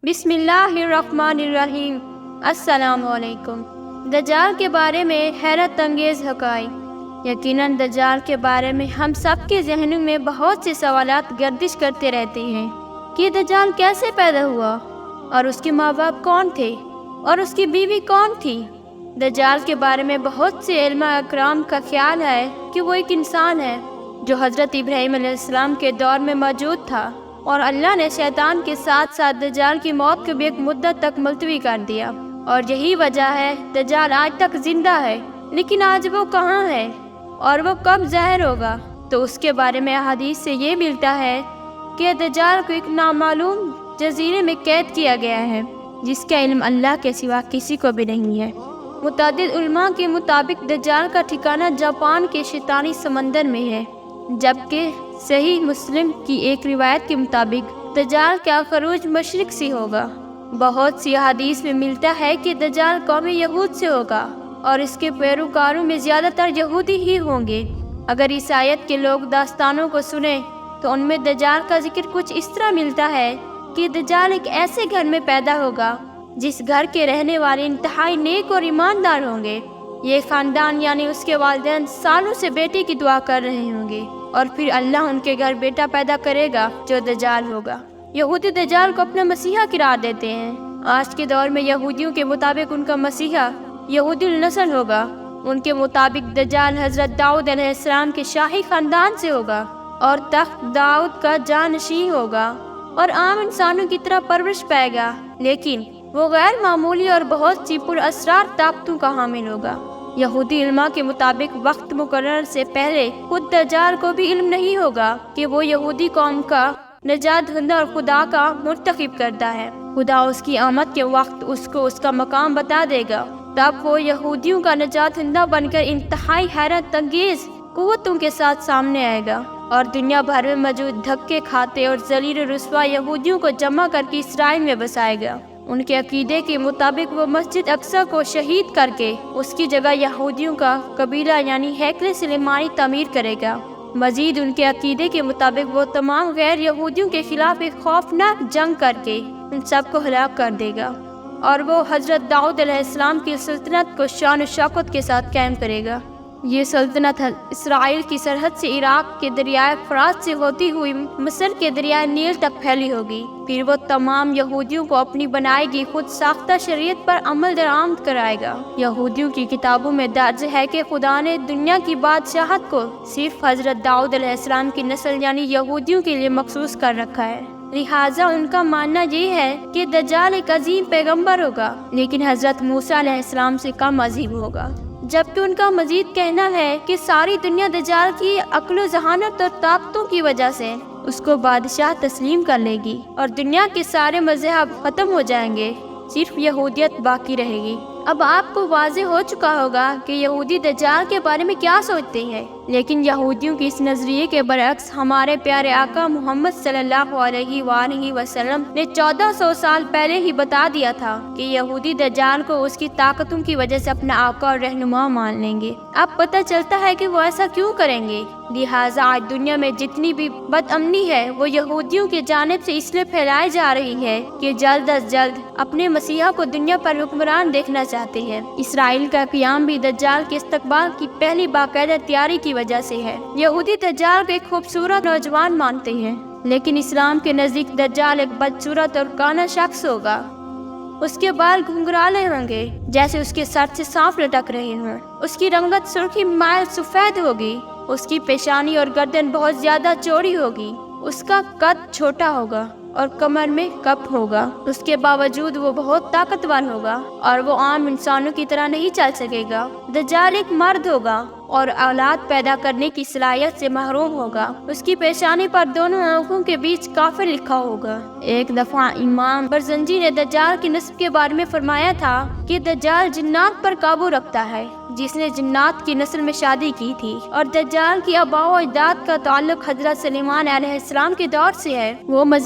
بسم اللہ الرحمن الرحیم۔ السلام علیکم۔ دجال کے بارے میں حیرت انگیز حقائق۔ یقیناً دجال کے بارے میں ہم سب کے ذہنوں میں بہت سے سوالات گردش کرتے رہتے ہیں کہ دجال کیسے پیدا ہوا، اور اس کے ماں باپ کون تھے، اور اس کی بیوی کون تھی۔ دجال کے بارے میں بہت سے علماء اکرام کا خیال ہے کہ وہ ایک انسان ہے جو حضرت ابراہیم علیہ السلام کے دور میں موجود تھا، اور اللہ نے شیطان کے ساتھ ساتھ دجال کی موت کو بھی ایک مدت تک ملتوی کر دیا، اور یہی وجہ ہے دجال آج تک زندہ ہے۔ لیکن آج وہ کہاں ہے اور وہ کب ظاہر ہوگا؟ تو اس کے بارے میں احادیث سے یہ ملتا ہے کہ دجال کو ایک نامعلوم جزیرے میں قید کیا گیا ہے، جس کا علم اللہ کے سوا کسی کو بھی نہیں ہے۔ متعدد علماء کے مطابق دجال کا ٹھکانہ جاپان کے شیطانی سمندر میں ہے، جبکہ صحیح مسلم کی ایک روایت کے مطابق دجال کا خروج مشرق سے ہوگا۔ بہت سی احادیث میں ملتا ہے کہ دجال قوم یہود سے ہوگا، اور اس کے پیروکاروں میں زیادہ تر یہودی ہی ہوں گے۔ اگر عیسائیت کے لوگ داستانوں کو سنیں تو ان میں دجال کا ذکر کچھ اس طرح ملتا ہے کہ دجال ایک ایسے گھر میں پیدا ہوگا جس گھر کے رہنے والے انتہائی نیک اور ایماندار ہوں گے۔ یہ خاندان یعنی اس کے والدین سالوں سے بیٹے کی دعا کر رہے ہوں گے، اور پھر اللہ ان کے گھر بیٹا پیدا کرے گا جو دجال ہوگا۔ یہودی دجال کو اپنا مسیحا قرار دیتے ہیں۔ آج کے دور میں یہودیوں کے مطابق ان کا مسیحا یہودی النسل ہوگا۔ ان کے مطابق دجال حضرت داؤد علیہ السلام کے شاہی خاندان سے ہوگا، اور تخت داؤد کا جانشین ہوگا، اور عام انسانوں کی طرح پرورش پائے گا، لیکن وہ غیر معمولی اور بہت سی پراسرار طاقتوں کا حامل ہوگا۔ یہودی علماء کے مطابق وقت مقرر سے پہلے خود دجال کو بھی علم نہیں ہوگا کہ وہ یہودی قوم کا نجات دہندہ اور خدا کا مرتکب کرتا ہے۔ خدا اس کی آمد کے وقت اس کو اس کا مقام بتا دے گا، تب وہ یہودیوں کا نجات دہندہ بن کر انتہائی حیرت انگیز قوتوں کے ساتھ سامنے آئے گا، اور دنیا بھر میں موجود دھکے کھاتے اور ذلیل و رسوا یہودیوں کو جمع کر کے اسرائیل میں بسائے گا۔ ان کے عقیدے کے مطابق وہ مسجد اقصی کو شہید کر کے اس کی جگہ یہودیوں کا قبیلہ یعنی ہیکل سلیمانی تعمیر کرے گا۔ مزید ان کے عقیدے کے مطابق وہ تمام غیر یہودیوں کے خلاف ایک خوفناک جنگ کر کے ان سب کو ہلاک کر دے گا، اور وہ حضرت داؤد علیہ السلام کی سلطنت کو شان و شوکت کے ساتھ قائم کرے گا۔ یہ سلطنت اسرائیل کی سرحد سے عراق کے دریائے فرات سے ہوتی ہوئی مصر کے دریائے نیل تک پھیلی ہوگی۔ پھر وہ تمام یہودیوں کو اپنی بنائی گئی خود ساختہ شریعت پر عمل درآمد کرائے گا۔ یہودیوں کی کتابوں میں درج ہے کہ خدا نے دنیا کی بادشاہت کو صرف حضرت داؤد علیہ السلام کی نسل یعنی یہودیوں کے لیے مخصوص کر رکھا ہے، لہٰذا ان کا ماننا یہ ہے کہ دجال ایک عظیم پیغمبر ہوگا، لیکن حضرت موسیٰ علیہ السلام سے کم عظیم ہوگا۔ جبکہ ان کا مزید کہنا ہے کہ ساری دنیا دجال کی عقل و ذہانت اور طاقتوں کی وجہ سے اس کو بادشاہ تسلیم کر لے گی، اور دنیا کے سارے مذاہب ختم ہو جائیں گے، صرف یہودیت باقی رہے گی۔ اب آپ کو واضح ہو چکا ہوگا کہ یہودی دجال کے بارے میں کیا سوچتے ہیں، لیکن یہودیوں کی اس نظریے کے برعکس ہمارے پیارے آقا محمد صلی اللہ علیہ وآلہ وسلم نے 1400 سال پہلے ہی بتا دیا تھا کہ یہودی دجال کو اس کی طاقتوں کی وجہ سے اپنا آقا اور رہنما مان لیں گے۔ اب پتہ چلتا ہے کہ وہ ایسا کیوں کریں گے۔ لہٰذا آج دنیا میں جتنی بھی بد امنی ہے وہ یہودیوں کی جانب سے اس لیے پھیلائی جا رہی ہے کہ جلد از جلد اپنے مسیحا کو دنیا پر حکمران دیکھنا چاہتے ہیں۔ اسرائیل کا قیام بھی دجال کے استقبال کی پہلی باقاعدہ تیاری کی وجہ سے ہے۔ یہودی دجال کو ایک خوبصورت نوجوان مانتے ہیں، لیکن اسلام کے نزدیک دجال ایک بدصورت اور کانا شخص ہوگا۔ اس کے بال گھنگرالے ہوں گے جیسے اس کے سر سے سانپ لٹک رہے ہوں۔ اس کی رنگت سرخی مائل سفید ہوگی۔ اس کی پیشانی اور گردن بہت زیادہ چوڑی ہوگی۔ اس کا قد چھوٹا ہوگا اور کمر میں کپ ہوگا۔ اس کے باوجود وہ بہت طاقتور ہوگا، اور وہ عام انسانوں کی طرح نہیں چل سکے گا۔ دجال ایک مرد ہوگا اور اولاد پیدا کرنے کی صلاحیت سے محروم ہوگا۔ اس کی پیشانی پر دونوں آنکھوں کے بیچ کافر لکھا ہوگا۔ ایک دفعہ امام برزنجی نے دجال کی نسب کے بارے میں فرمایا تھا کہ دجال جنات پر قابو رکھتا ہے، جس نے جنات کی نسل میں شادی کی تھی، اور دجال کی آباء و اجداد کا تعلق حضرت سلیمان علیہ السلام کے دور سے ہے۔ وہ